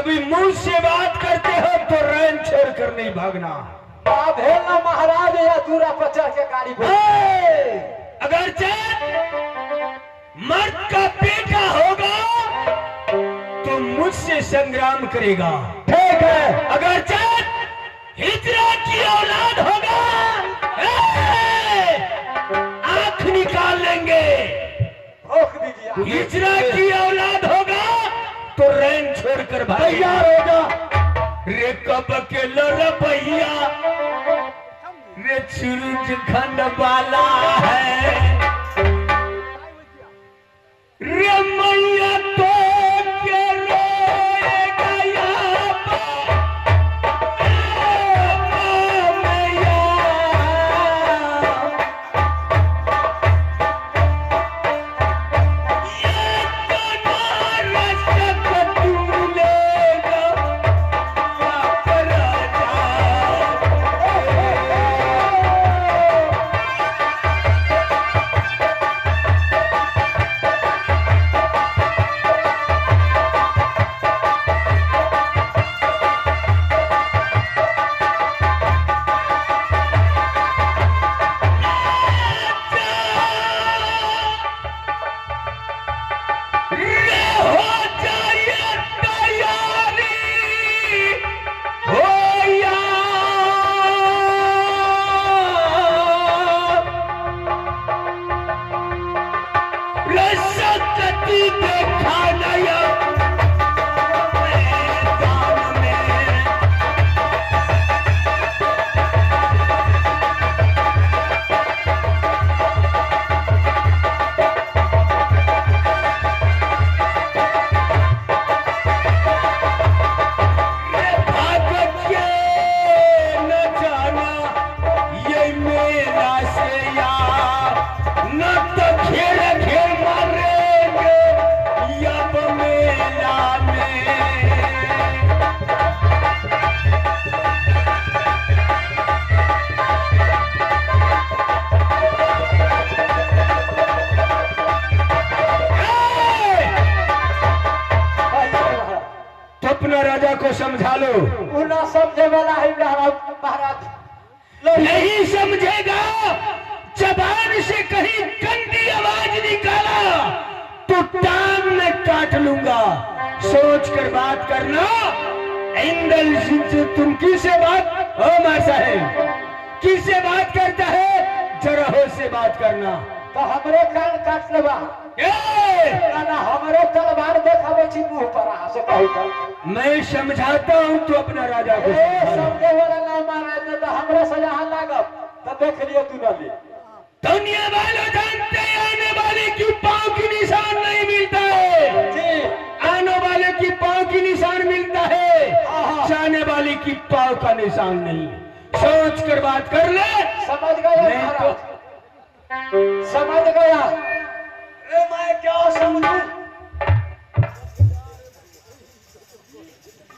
कभी मुझसे बात करते हो तो रैन छोड़ कर नहीं भागना। भेलना महाराज या दूरा पर चढ़ के गाड़ी अगर चैन मर्द का बेटा होगा तो मुझसे संग्राम करेगा, ठीक है। अगर चैन हिजरा की औलाद होगा आंख निकाल लेंगे। रोक दीजिए। हिजरा की औलाद होगा तो रैन छोड़कर तैयार होगा। रे कब के लड़बैया रे चुरुज खंड वाला है रे मैया तो के रोएगा यहाँ पर मैया। ये तो नारस को तू लेगा राजा को समझा लो। ना समझे वाला है महाराज, नहीं समझेगा। जबान से कहीं गंदी आवाज निकाला तो टांग में काट लूंगा। सोच कर बात करना। इंदल सिंह से तुम किससे बात मार साहेब किससे बात करता है? जरा होश से बात करना। तो हमरे कान काट लेबा। ना हमरे तलवार देखावे छी मुंह पर से कहू तो मैं समझाता हूँ तो अपना राजा को समझे वाला ना महाराज ने तो हमरे से यहाँ लागब तो देख लियो तू नली। दुनिया वालों जानते हैं आने वाले की पाँव की निशान नहीं मिलता है जी। आने वाले की पाँव की निशान मिलता है, जाने वाले की पाँव का निशान नहीं। सोच कर बात कर ले। समझ गया महाराज, समझ गया। अरे मैं क्या समझूं?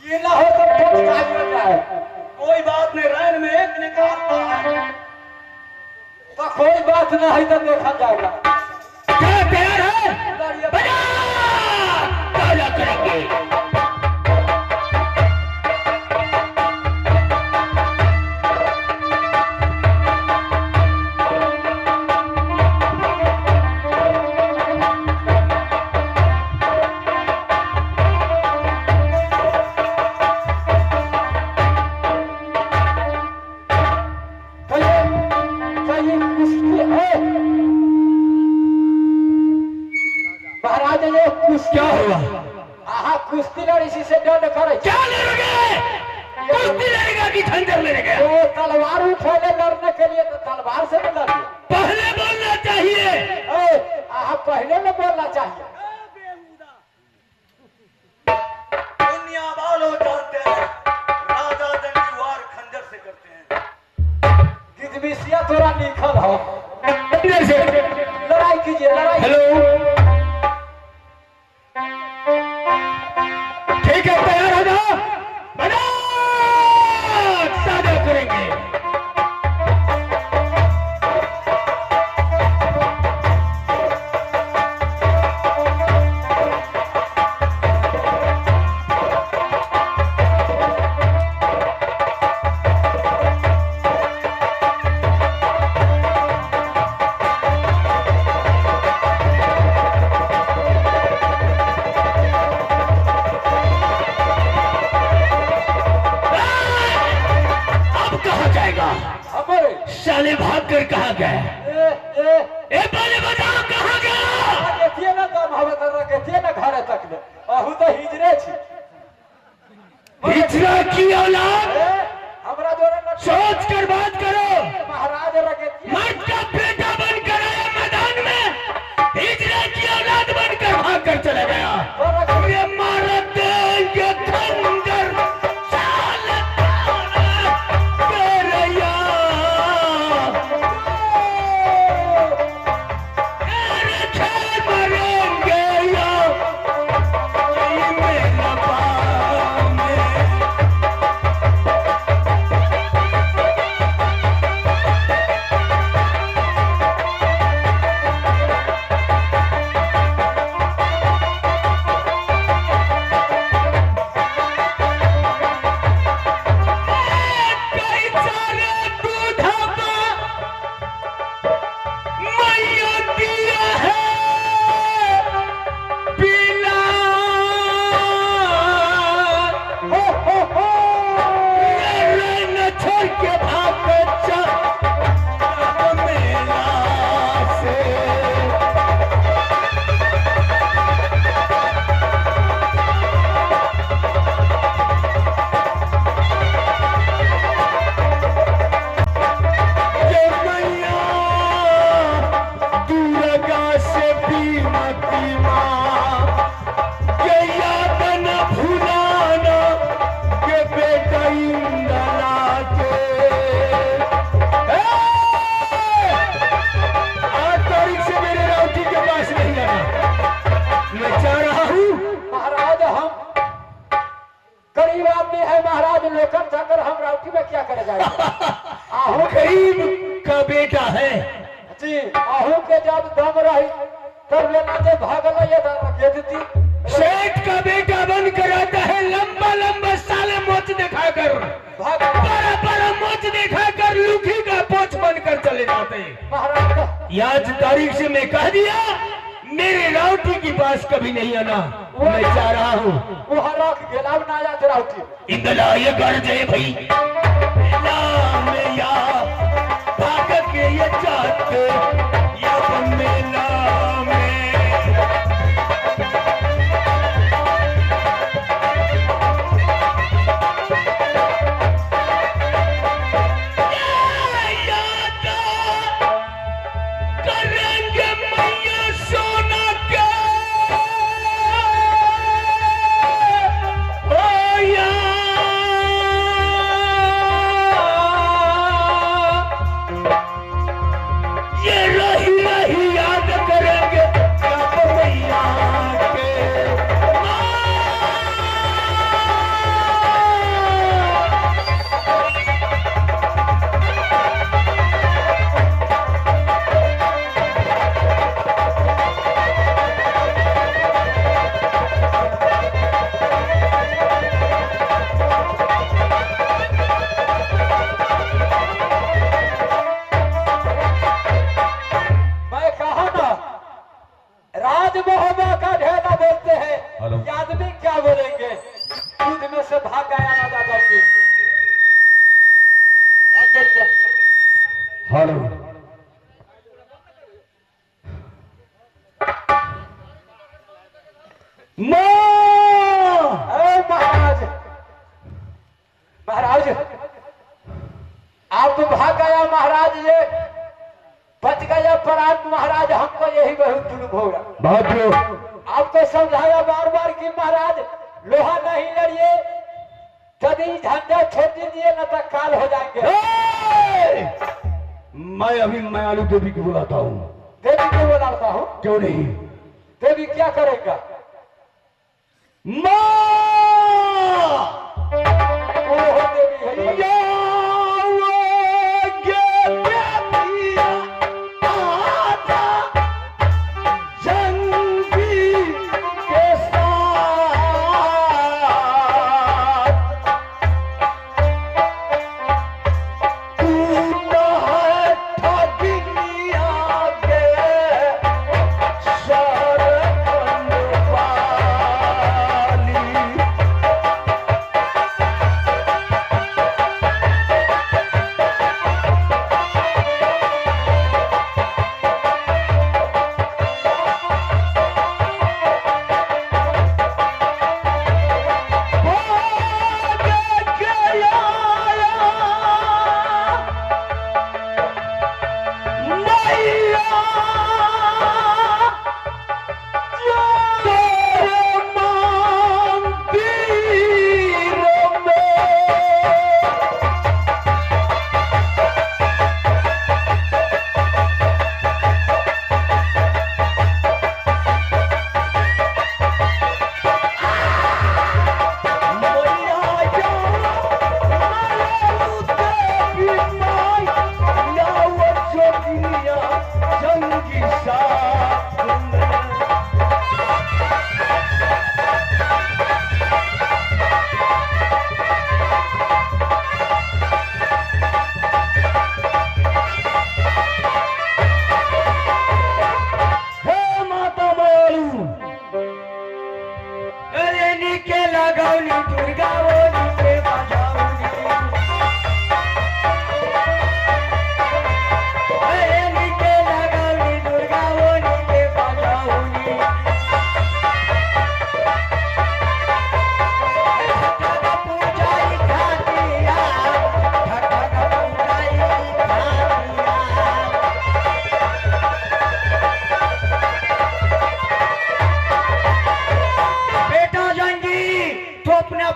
ये ना हो तो बहुत चाहिए जाए। कोई बात नहीं, रैन में एक निकालता है तो कोई बात नहीं तो देखा जाएगा। क्या तैयार है? बजा ताजा करेंगे। क्या हुआ? कुश्ती लड़ी से डर करे। क्या लड़ोगे? कुश्ती लड़ेगा कि खंजर लड़ेगा? तो तलवार उठाने लड़ने के लिए तो तलवार से लड़िए। पहले बोलना चाहिए। पहले न बोलना चाहिए। दुनिया वालों जानते हैं राजा जंगी वार खंजर से करते हैं। गिजबिसिया थोड़ा लिखल हो। लड़ाई कीजिए, लड़ाई। हेलो, ठीक है, तैयार हो जाओ। बना साझा करेंगे। साले भाग कर कहा गए? ए पहले बताओ कहाँ गया? देखिए ना कम हवे कर रखे ना घर तक ले अहू तो हिजरे छी हिजरा की औलाद हमरा जोरे न सोच कर बात करो। महाराज रखे मर्द का बेटा बनकर आया मैदान में, हिजरा की औलाद बनकर भाग कर चला गया। ये मारा देंगे खंजर साल करैया, मरेंगे या मेरा पाँव में। गरीब का बेटा है जी आहू के जब दम रही तब लेना के भागल ये देती सेठ का बेटा बनकर आता है, लंबा लंबा साले मोच दिखाकर, बड़ा बड़ा मोच दिखाकर लुखी का पोच बनकर चले जाते हैं। महाराज आज तारीख से मैं कह दिया मेरे राउटी के पास कभी नहीं आना, मैं जा रहा हूँ। वहाँ रख गेला ना जात राउटी इंदला ये कर दे भाई में या भाग के ये जाते या मेला में। आदमी क्या बोलेंगे दूध में से भाग गया राजा करके। हेलो महाराज महाराज आप तो भाग गया महाराज, ये बच गया प्राण महाराज, हमको यही बहुत दुर्भ हो रहा। बहुत आपको समझाया बार बार कि महाराज लोहा नहीं लड़िए, यदि झंडा छोड़ दीजिए न तो काल हो जाएंगे। मैं अभी मायालू देवी को बुलाता हूँ। देवी को बुलाता हूँ? क्यों नहीं? देवी क्या करेगा? माँ ओहो देवी है सारे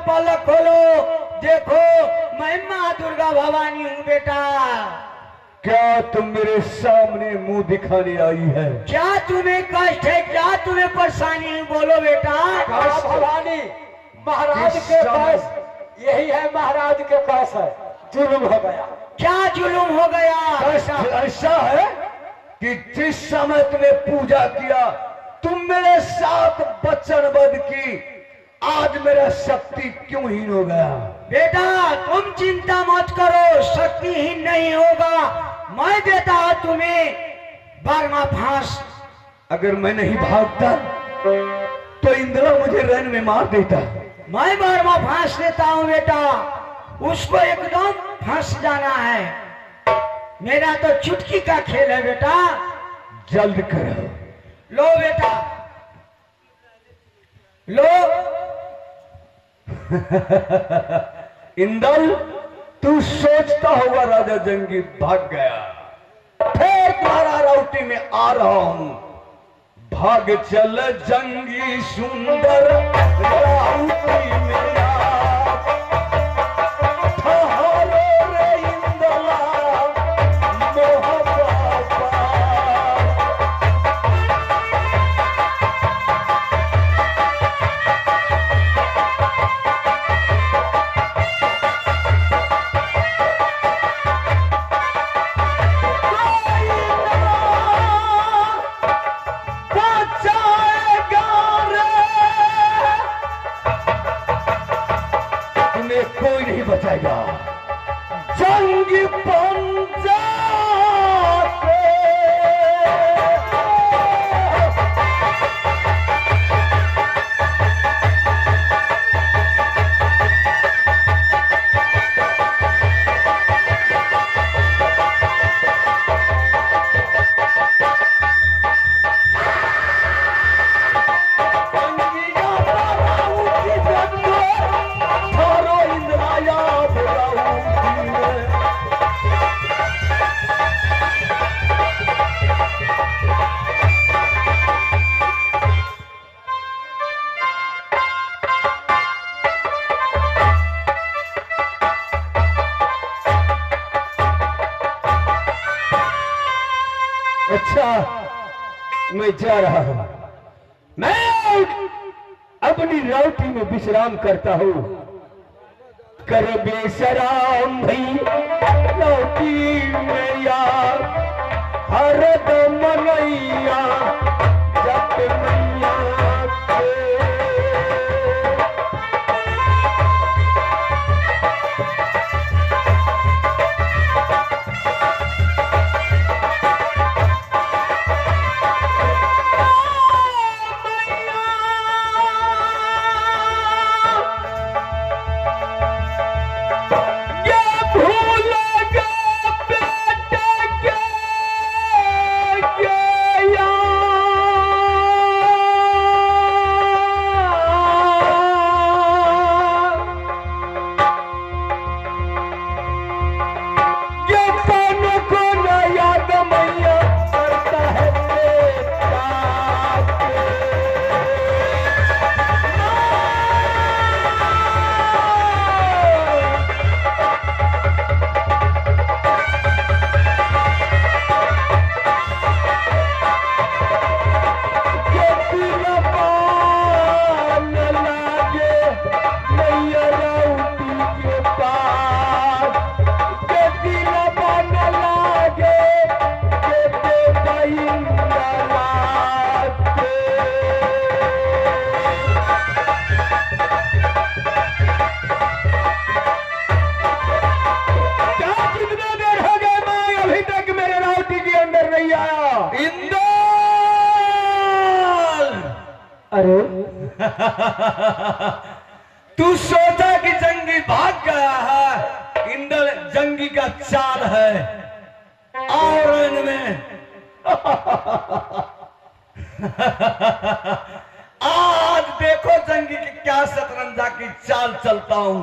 पलक खोलो, देखो मैं माँ दुर्गा भवानी हूँ बेटा। क्या तुम मेरे सामने मुंह दिखाने आई है? क्या तुम्हें कष्ट है, क्या तुम्हें परेशानी है, बोलो बेटा। भवानी, महाराज के पास यही है, महाराज के पास है, जुल्म हो गया। क्या जुल्म हो गया? कष्ट ऐसा है कि जिस समय तुम्हें पूजा किया, तुम मेरे साथ वचनबद्ध की, आज मेरा शक्ति क्यों हीन हो गया? बेटा तुम चिंता मत करो, शक्तिहीन नहीं होगा। मैं देता हूं तुम्हें 12वां फांस। अगर मैं नहीं भागता तो इंद्रा मुझे रैन में मार देता। मैं 12वां फांस देता हूं बेटा, उसको एकदम फंस जाना है। मेरा तो चुटकी का खेल है बेटा। जल्द करो। लो बेटा लो। इंदल, तू सोचता होगा राजा जंगी भाग गया, फिर तुम्हारा राउटी में आ रहा हूं। भाग चल जंगी सुंदर राउटी में आ, ठहरो रे इंदला मोह बाबा। कोई नहीं बचाएगा। जंग पंजाब अच्छा, मैं जा रहा हूं। मैं अपनी राउटी में विश्राम करता हूं। कर बेशराम भई राउटी में यार, हर दम नैया जब मैया के। अरे तू सोचा कि जंगी भाग गया है, इंदल जंगी का चाल है। और इनमें आज देखो जंगी की क्या शतरंजा की चाल चलता हूं।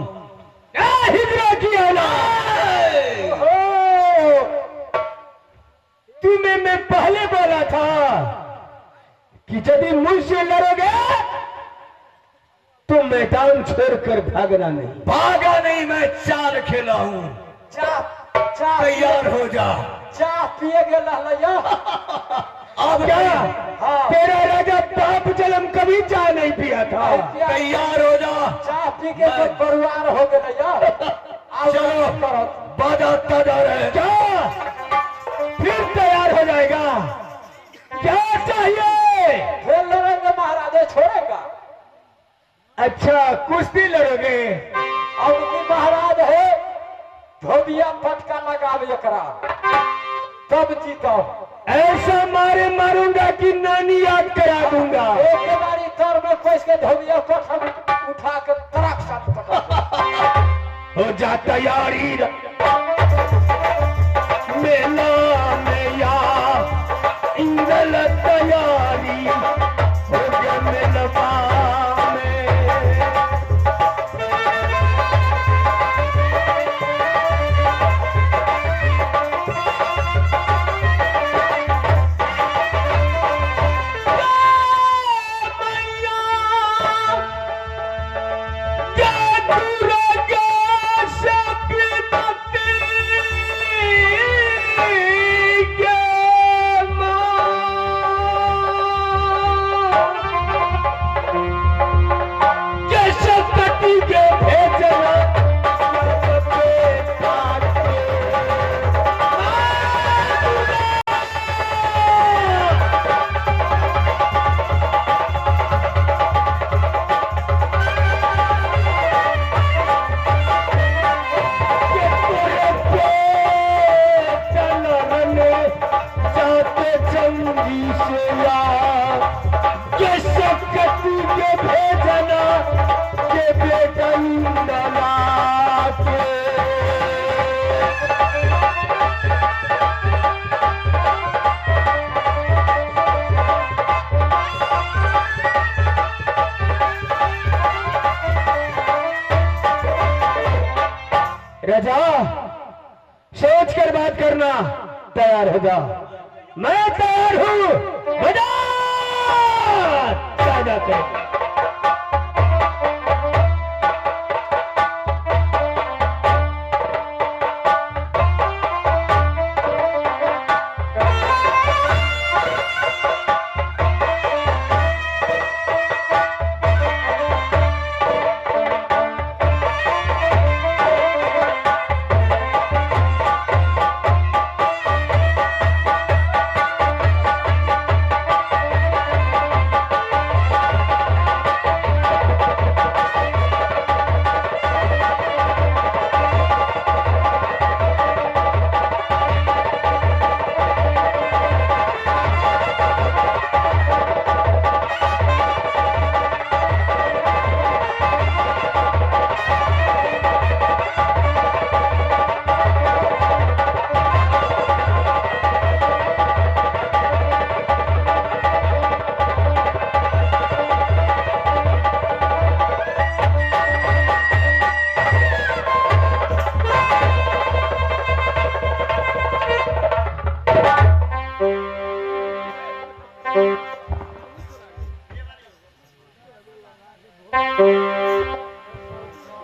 हिजरा की औलाद, तुम्हें मैं पहले बोला था कि यदि मुझसे लड़ोगे तो मैदान छोड़कर भागना नहीं। भागा नहीं, मैं चाल खेला हूँ। तैयार हो जा। चाह पिए गया अब क्या हाँ। तेरा राजा पाप जलम कभी चाय नहीं पिया था? तैयार हो जा। चाह पी के तो बरुआर हो गया। चलो बाजा तैयार है। क्या फिर तैयार हो जाएगा? क्या चाहिए? खेल लड़ेंगे महाराज, छोड़ेगा। अच्छा कुश्ती लड़ोगे? अब की महाराज है धोबिया फटका लगावे एकरा तब जीतो। ऐसा मारे मारूंगा कि नानी याद करा दूंगा। एक बारी तौर में कोस के धोबिया पट उठा के तड़क साथ पटा। हो जा तैयारी मेला में या इंगल तैयारी हो गया मेलवा में। राजा सोच कर बात करना। तैयार हो जा। मैं तैयार हूं। बजा ताजा कर।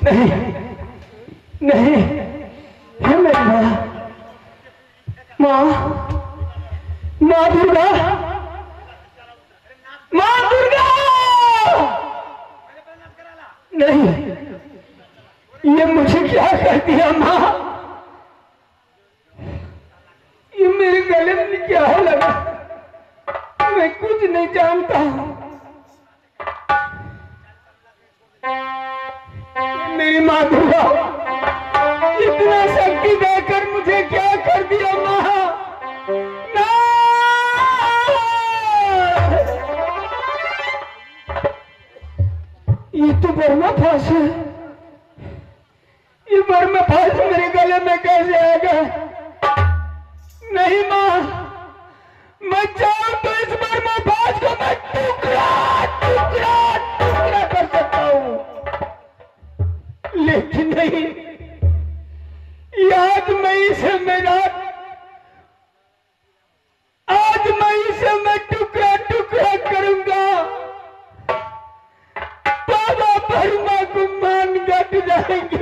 नहीं नहीं, हे मेरी माँ, माँ, माँ दुर्गा, माँ दुर्गा! नहीं, ये मुझे क्या कर दिया माँ? ये मेरे गले में क्या लगा? मैं कुछ नहीं जानता हूँ। मेरी माँ दुर्गा, इतना शक्ति देकर मुझे क्या कर दिया माँ? ना! ये तो बर्मा फांस है। ये बर्मा फांस मेरे गले में कैसे आ गया? नहीं माँ, मैं चाहूं तो इस बर्मा फांस को मैं टुकड़ा टुकड़ा टुकड़ा कर सकता हूँ, लेकिन नहीं, आज मैं इसे मैं टुकड़ा टुकड़ा करूंगा। बाबा जाएंगे।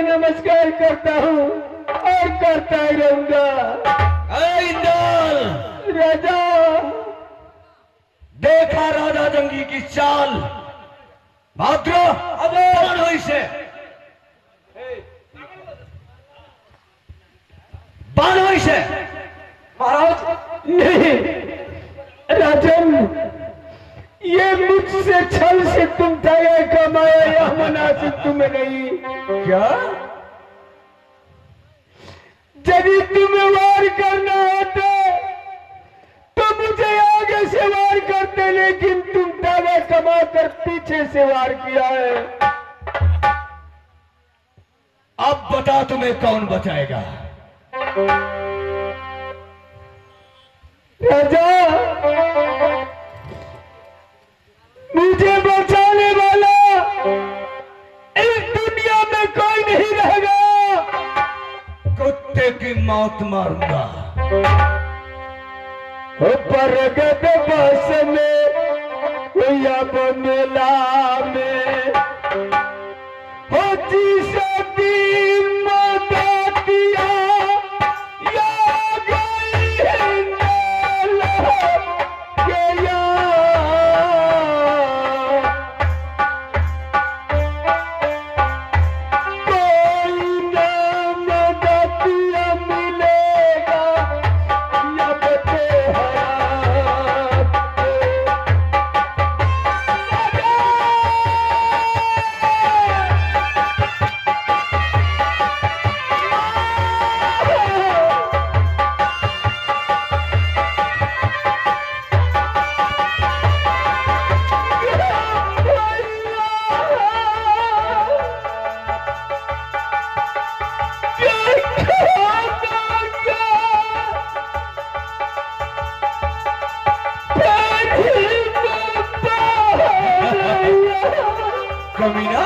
नमस्कार करता हूँ और करता ही रहूंगा। राजा देखा राजा जंगी की चाल भाद्रो अब से बानोई से महाराज नहीं राजन, ये मुझसे छल से तुम दया कमाया यह मुनासिब तुम्हें नहीं। क्या यदि तुम्हें वार करना होता तो मुझे आगे से वार करते, लेकिन तुम दावा कमाकर पीछे से वार किया है। अब बता तुम्हें कौन बचाएगा? राजा, मुझे बचाने वाला इस दुनिया में कोई नहीं रहेगा। कुत्ते की मौत मारूंगा। परगत बस में या बमेला में हो जी सती मदतिया या गई हिंदल के या कोई ना मदतिया मिलेगा या बते कमीना,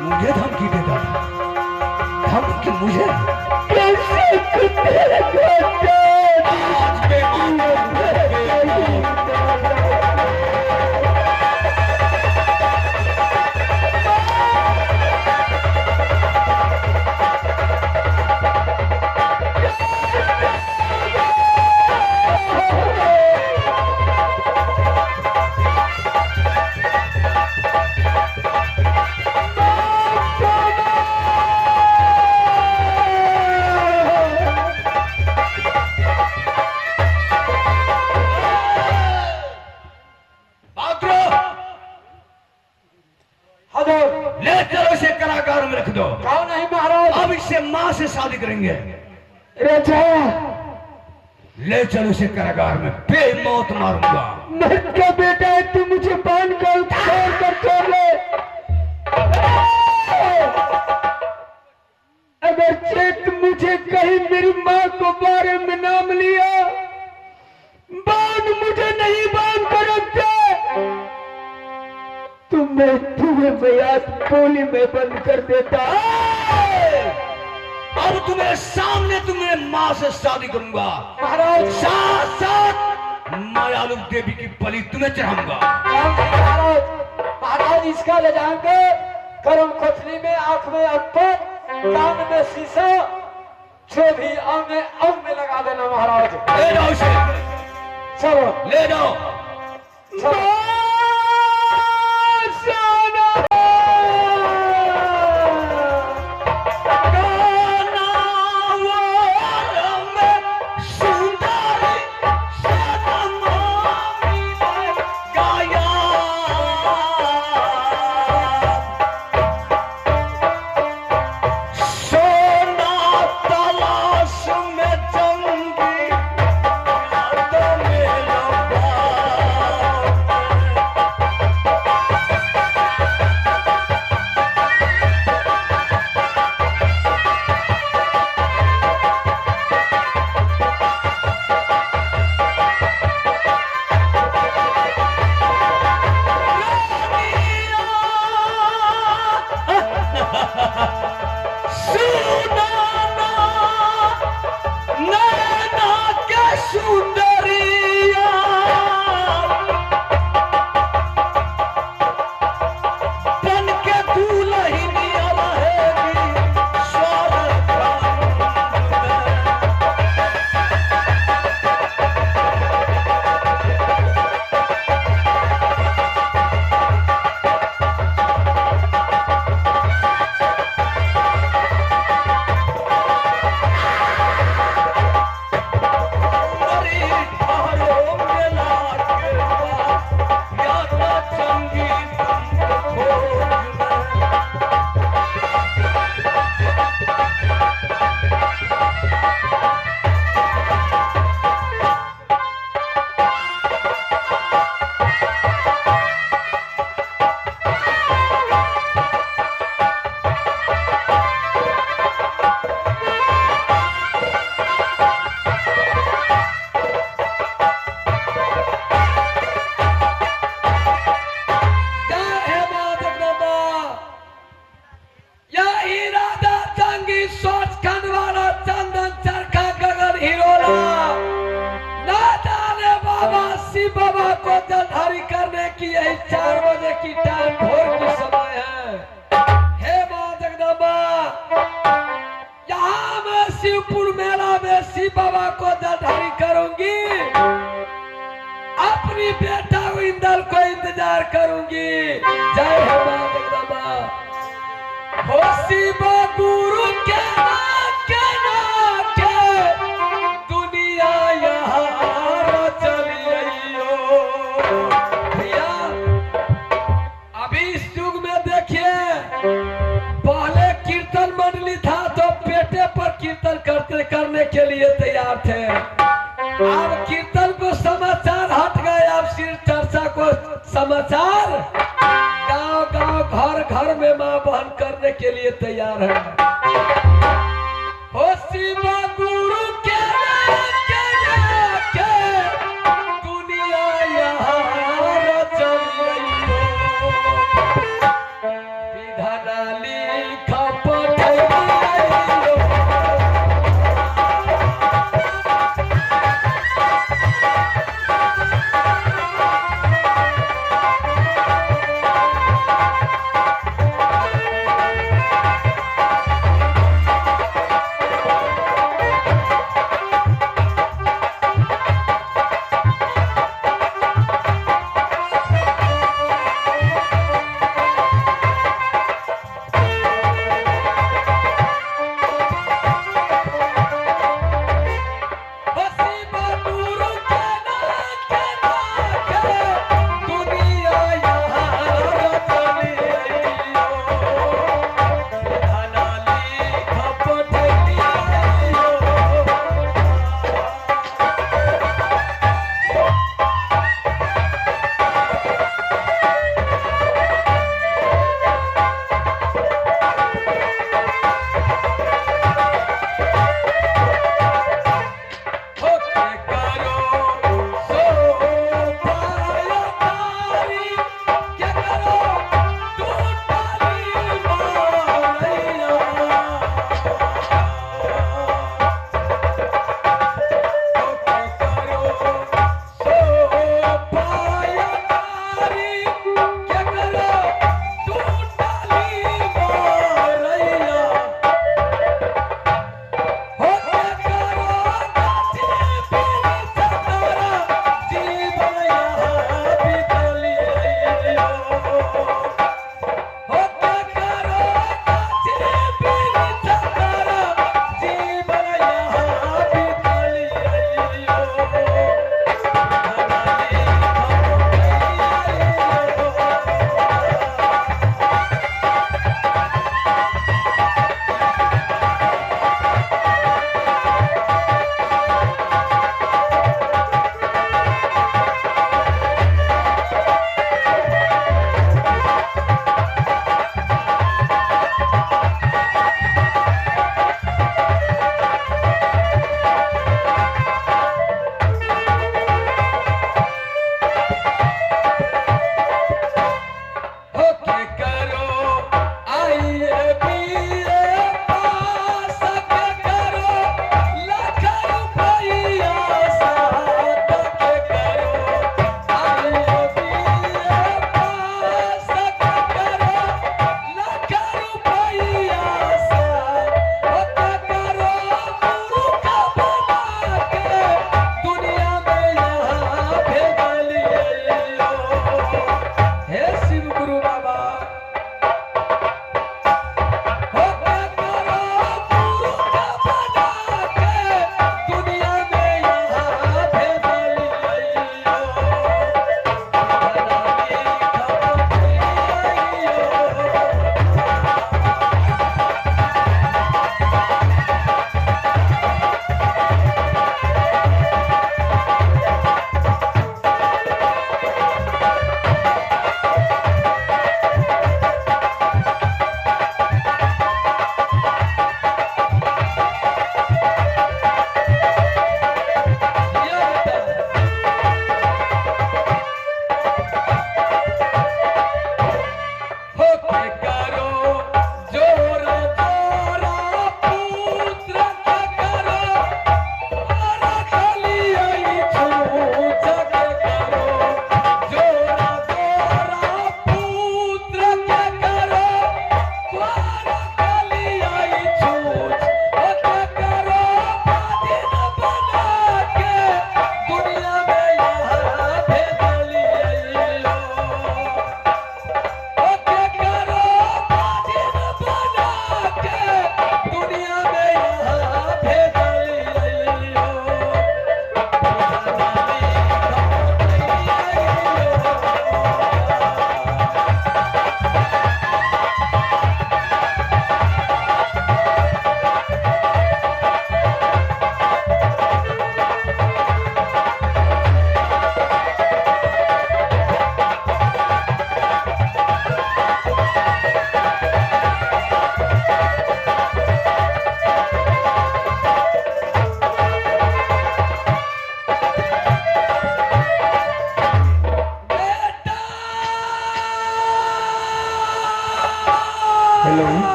मुझे धमकी देता था। धमकी मुझे? कैसे कुत्ते को आज ले चलो इसे कारागार में रख दो। कौन नहीं महाराज? अब इससे मां से शादी करेंगे। राजा, ले चलो इसे कारागार में, बेमौत मारूंगा। मर्द का बेटा है, तू मुझे बांध कर छोड़ कर छोड़ ले। अगर चेत मुझे कहीं मेरी माँ को बारे में नाम लिया, बांध मुझे नहीं बांध कर रखते तो मैं तुम्हें बयात गोली में बंद कर देता। अब तुम्हें सामने तुम्हें मां से शादी करूंगा महाराज, साथ साथ मायालु देवी की बलि तुम्हें चढ़ाऊंगा। महाराज, महाराज इसका ले जाएंगे कर्म खोथली में, आंख में अप्पर, कान में शीशा, जो भी अंग में लगा देना महाराज। ले जाओ इसे, चलो ले जाओ। कि यही 4 बजे की टाइम भोर की समय है। हे माँ जगदम्बा, यहाँ मैं शिवपुर मेला में शिव बाबा को जलधारी करूंगी, अपनी बेटा इंदल को इंतजार करूंगी। जय हो माँ जगदम्बा। हो शिव गुरु के दुनिया यहाँ चली रही हो। भैया अभी इस युग में देखिए, पहले कीर्तन मंडली था तो पेटे पर कीर्तन करने के लिए तैयार थे। अब कीर्तन को समाचार हट गए, अब सिर्फ चर्चा को समाचार गांव गांव घर घर में मां बहन करने के लिए तैयार है। हो शिव गुरु के दुनिया यहाँ चली रही हो। विधाना लिखा पढ़ाई हो।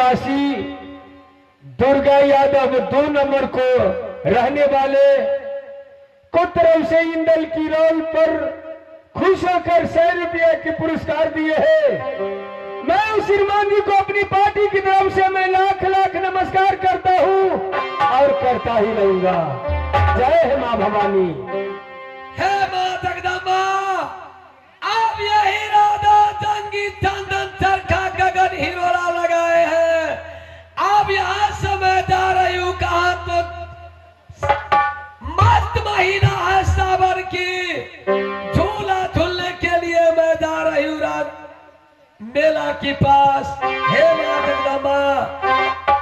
निवासी दुर्गा यादव 2 नंबर को रहने वाले को तरफ से इंदल की रोल पर खुश होकर 100 रुपया के पुरस्कार दिए हैं। मैं उस श्रीमान जी को अपनी पार्टी की तरफ से मैं लाख लाख नमस्कार करता हूं और करता ही रहूंगा। जय है मां भवानी। हे मां जगदम्बा, आप यही राधा जंगी चंदन चरखा गगन हिरोला लगाए हैं। आप यहाँ से मैं जा रही हूँ कहा तो मस्त महीना है सावन की, झूला झूलने के लिए मैं जा रही हूँ मेला के पास। हे मां जगदम्बा,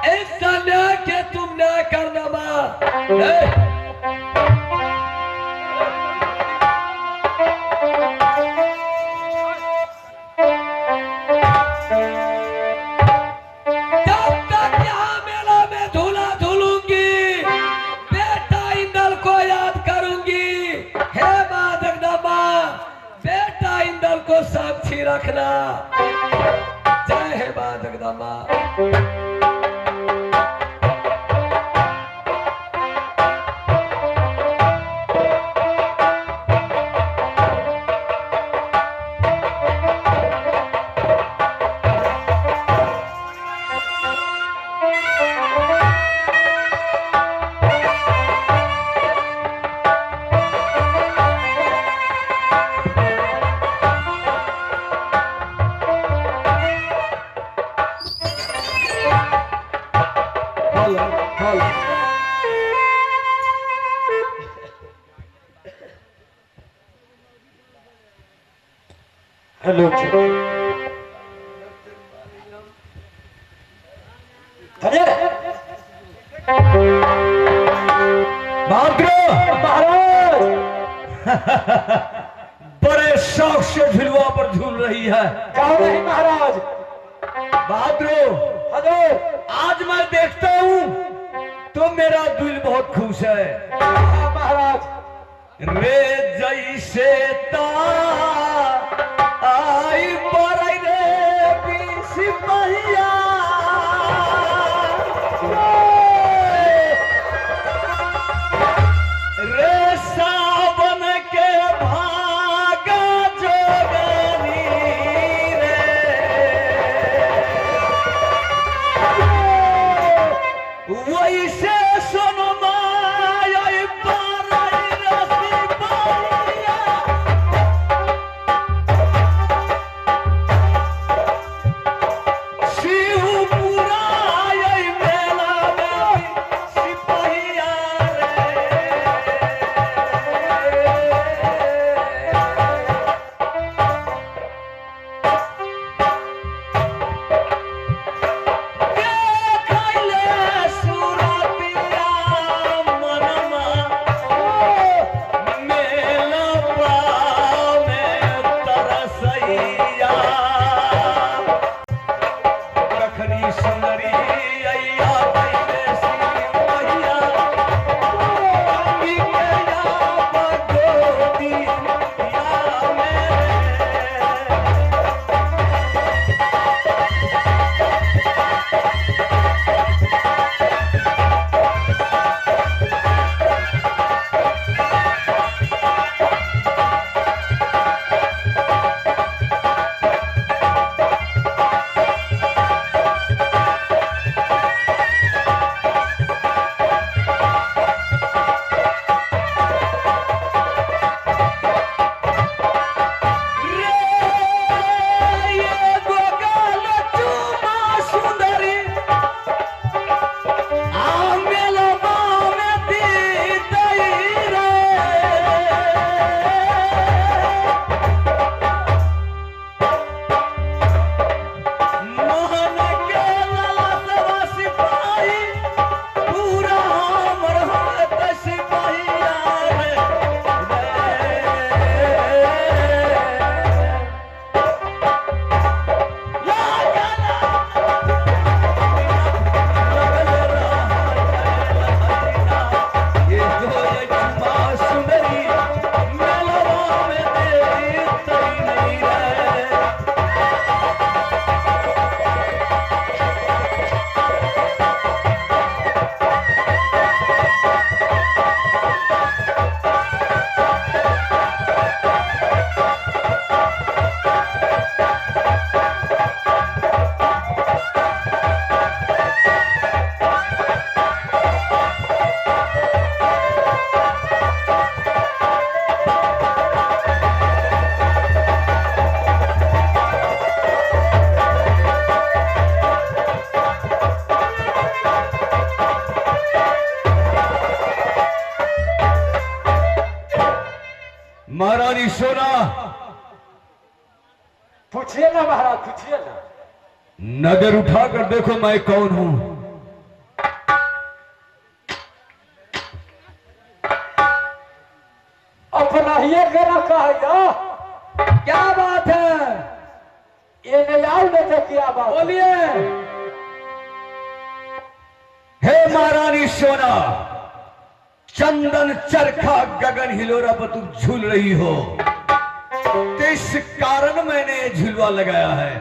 इस अन्याय के तुम न्याय करना मां। को साक्षी रखना। जय हे मां जगदम्बा। हेलो महाराज बड़े शौक से झुलवा पर झूल रही है। कहो नहीं महाराज। बहादुर, आज मैं देखता हूँ तो मेरा दिल बहुत खुश है। महाराज रे जैसे आई पड़े रे सिपहिया, रे सावन के भागा जोगनी रे, वैसे सुन माय पड़े रे सिपहिया। महारानी सोना, पूछिए ना महाराज, पूछिए ना। नजर उठाकर देखो मैं कौन हूं। अपना ही करा कहा, क्या बात है? ये नहीं आओ नहीं तो क्या बात? बोलिए। हे महारानी सोना, चंदन चरखा गगन हिलोरा पर तुम झूल रही हो, तो इस कारण मैंने ये झुलवा लगाया है,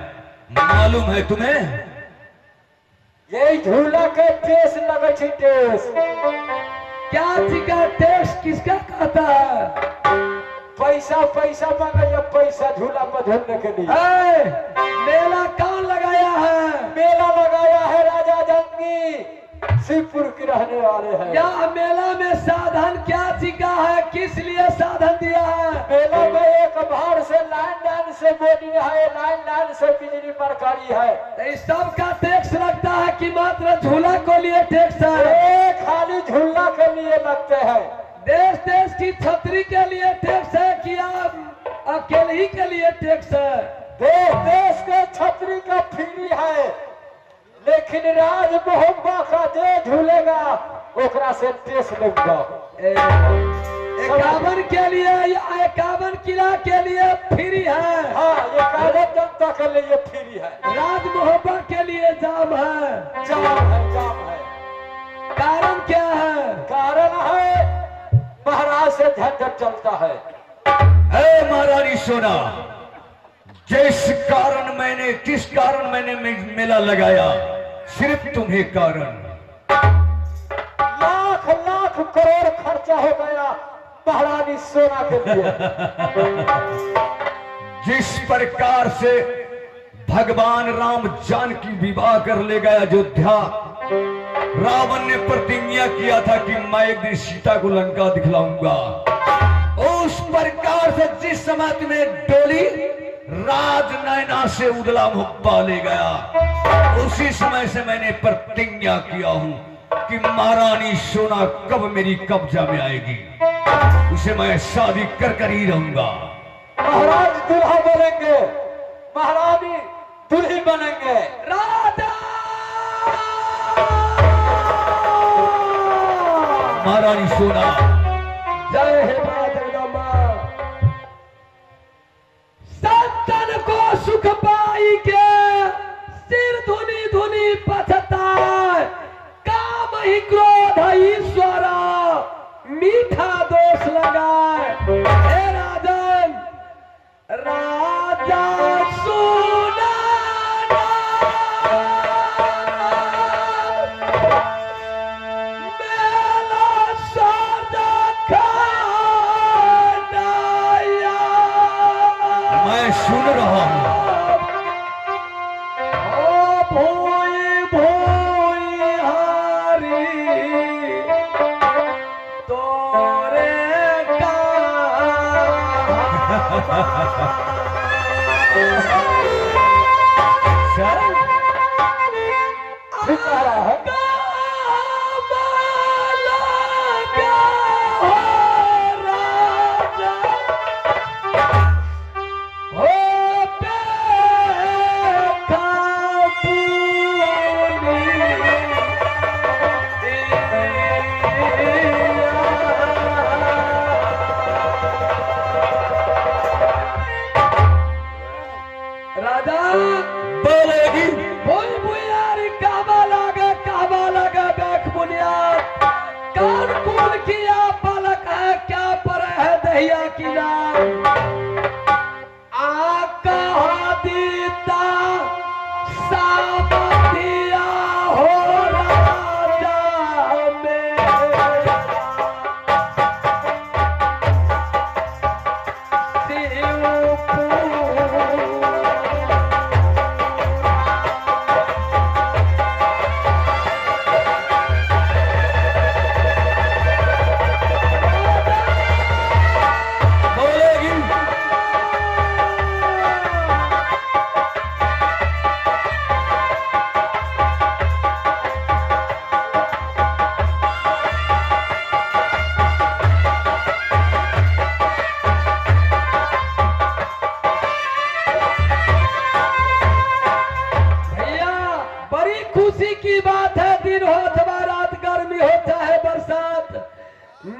मालूम है तुम्हें? यही झूला के टेस लगे छी, टेस। क्या चीज का टेस्ट किसका कहता है? पैसा पैसा मांगे, या पैसा झूला पर झूलने के लिए। है, मेला कौन लगाया है? मेला लगाया है राजा जंगी, शिवपुर के रहने वाले हैं। या मेला में साधन क्या चीज का है? किस लिए साधन दिया है? मेला में एक भार से लाइन से बोली है, लाइन से बिजली मरकारी है। तो इस सब का टैक्स लगता है कि मात्र झूला को लिए टैक्स है? ये खाली झूला के लिए लगते हैं। देश देश की छतरी के लिए टैक्स है कि आप अकेले ही के लिए टैक्स है? देश देश के छतरी का फ्री है, लेकिन राज मोहब्बा का जे झूलेगा ओकरा से टेस लगेगा। 51 के लिए या 51 किला के लिए फ्री है? हाँ, ये काले जनता के लिए फ्री है। राज मोहब्बा के लिए जाम है। जाम है, जाम है। कारण क्या है? कारण है महाराज से झंझट चलता है। हे महारानी सोना, जिस किस कारण मैंने मेला लगाया, सिर्फ तुम्हें कारण। लाख लाख करोड़ खर्चा हो गया महारानी सोना के लिए। जिस प्रकार से भगवान राम जानकी विवाह कर ले गया अयोध्या, रावण ने प्रतिज्ञा किया था कि मैं एक दिन सीता को लंका दिखलाऊंगा। उस प्रकार से जिस समय तुम्हें डोली राज नैना से उदला मुब्बा ले गया, उसी समय से मैंने प्रतिज्ञा किया हूं कि महारानी सोना कब मेरी कब्जा में आएगी, उसे मैं शादी कर ही रहूंगा। महाराज दुल्हा बनेंगे, महारानी दुल्ही बनेंगे। राजा महारानी सोना, जय हे मां जगदम्बा। संतन को सुख पाई के सिर धुनी धुनी पछताए, काम ही क्रोध ईश्वर मीठा दोष लगाए। हे राजन, राजा सुना मैं सुन रहा हूं।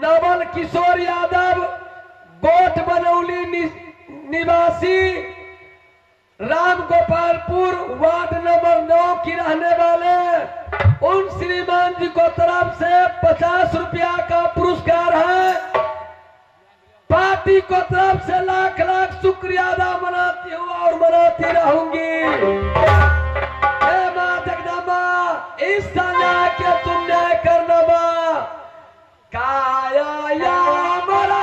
नवल किशोर यादव गोठ बनौली निवासी राम गोपालपुर वार्ड नंबर 9 की रहने वाले उन श्रीमान जी को तरफ से 50 रुपया का पुरस्कार है। पार्टी को तरफ से लाख लाख शुक्रिया अदा मनाती हूँ और मनाती रहूंगी। हे माँ जगदम्बा, इस सजा के तुम न्याय करना माँ। काया या मरा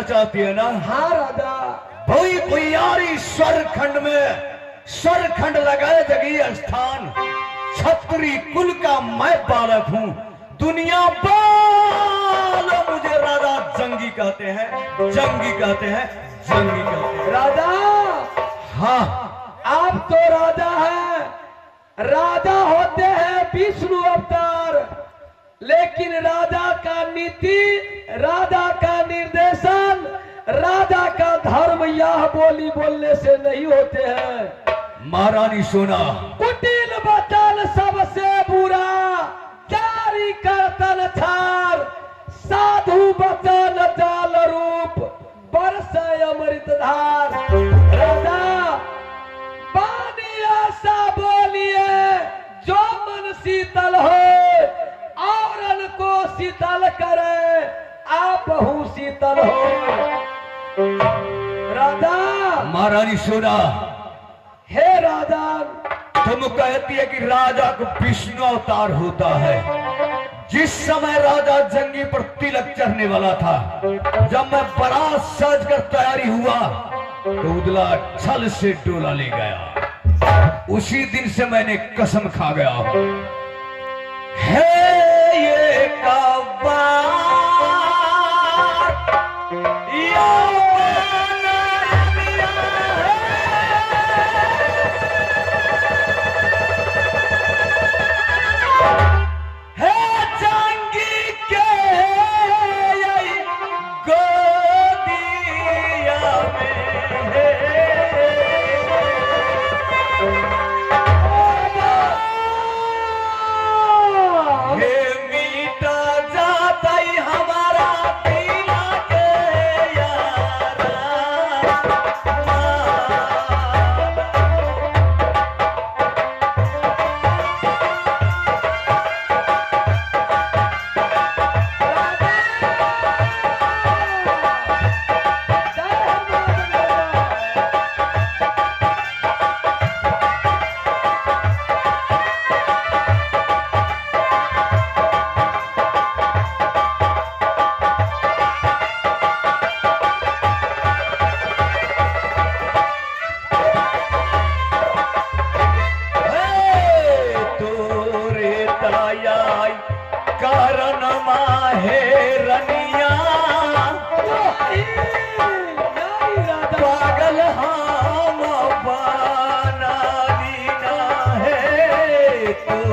चाहती है ना? हाँ राजा। भई भुइयारी स्वरखंड में स्वरखंड लगाए जगी स्थान, छत्री कुल का मैं बालक हूँ, दुनिया बाल मुझे राजा जंगी कहते हैं, जंगी कहते हैं, जंगी कहते हैं। राजा हाँ, आप तो राजा हैं, राजा होते हैं विष्णु अवतार, लेकिन राजा का नीति, राजा का निर्देशन, राजा का धर्म यह बोली बोलने से नहीं होते हैं। महारानी सोना, कुटिल वचन सबसे बुरा, जारी करतन छार, साधु वचन जाल रूप, बरसे अमृत धार। राजा पानी ऐसा बोलिए जो मन शीतल हो, औरन को शीतल करे, आप हूँ शीतल हो। राजा महारानी सोना, हे राजा, तुम कहती है कि राजा को विष्णु अवतार होता है। जिस समय राजा जंगी पर तिलक चढ़ने वाला था, जब मैं बारात सज कर तैयारी हुआ तो उदला छल से डोला ले गया। उसी दिन से मैंने कसम खा गया हूं, हे